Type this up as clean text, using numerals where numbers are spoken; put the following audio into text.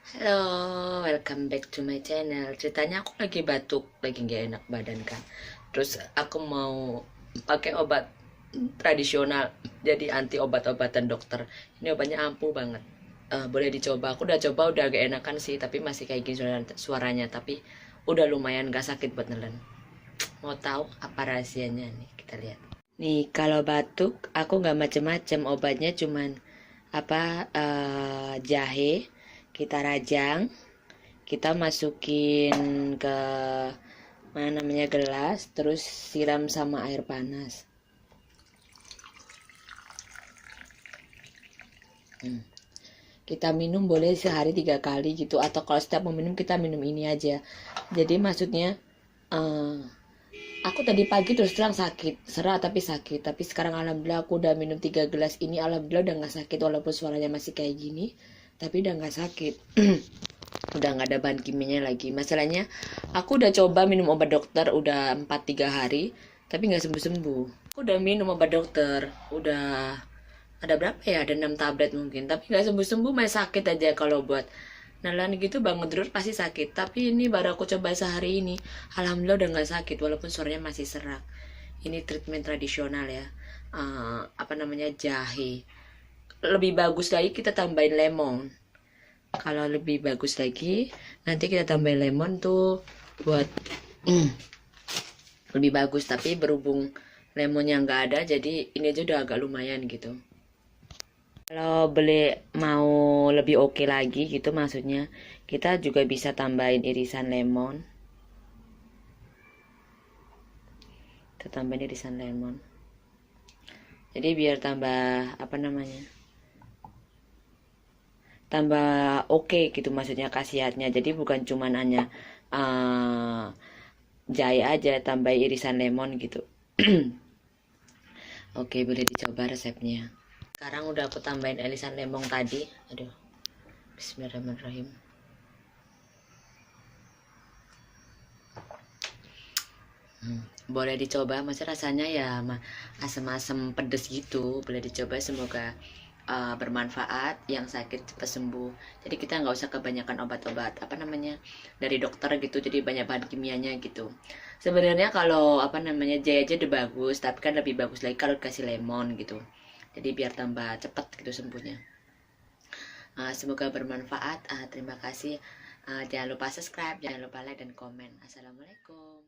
Halo, welcome back to my channel. Ceritanya aku lagi batuk, lagi gak enak badan kan. Terus aku mau pakai obat tradisional, jadi anti obat-obatan dokter. Ini obatnya ampuh banget. Boleh dicoba. Aku udah coba, udah agak enakan sih, tapi masih kayak gini suaranya. Tapi udah lumayan gak sakit buat nelen. Mau tahu apa rahasianya nih? Kita lihat. Nih, kalau batuk, aku nggak macem-macem. Obatnya cuman jahe, kita rajang, kita masukin ke mana namanya gelas, terus siram sama air panas. Kita minum boleh sehari 3 kali gitu, atau kalau setiap mau minum kita minum ini aja. Jadi maksudnya aku tadi pagi terus terang sakit, serak tapi sakit. Tapi sekarang alhamdulillah aku udah minum 3 gelas ini, alhamdulillah udah gak sakit. Walaupun suaranya masih kayak gini, tapi udah gak sakit. Udah gak ada bahan kimianya lagi. Masalahnya aku udah coba minum obat dokter udah 4-3 hari, tapi gak sembuh-sembuh. Aku udah minum obat dokter, udah ada berapa ya, ada 6 tablet mungkin, tapi gak sembuh-sembuh, masih sakit aja. Kalau buat nelan gitu bangun tidur pasti sakit. Tapi ini baru aku coba sehari ini, alhamdulillah udah gak sakit walaupun suaranya masih serak. Ini treatment tradisional ya. Jahe. Lebih bagus lagi kita tambahin lemon. Kalau lebih bagus lagi nanti kita tambahin lemon tuh buat lebih bagus. Tapi berhubung lemonnya nggak ada, jadi ini aja udah agak lumayan gitu. Kalau beli mau lebih oke lagi gitu, maksudnya kita juga bisa tambahin irisan lemon. Kita tambahin irisan lemon. Jadi biar tambah tambah oke gitu, maksudnya khasiatnya. Jadi bukan cuman hanya jahe aja, tambah irisan lemon gitu. Oke, boleh dicoba resepnya. Sekarang udah aku tambahin irisan lemon tadi. Aduh, bismillahirrahmanirrahim. Boleh dicoba, masih rasanya ya asam-asam pedes gitu. Boleh dicoba, semoga bermanfaat, yang sakit cepat sembuh. Jadi kita nggak usah kebanyakan obat-obat dari dokter gitu, jadi banyak bahan kimianya gitu. Sebenarnya kalau jahe aja udah bagus, tapi kan lebih bagus lagi kalau kasih lemon gitu, jadi biar tambah cepat gitu sembuhnya. Semoga bermanfaat. Terima kasih. Jangan lupa subscribe, jangan lupa like dan komen. Assalamualaikum.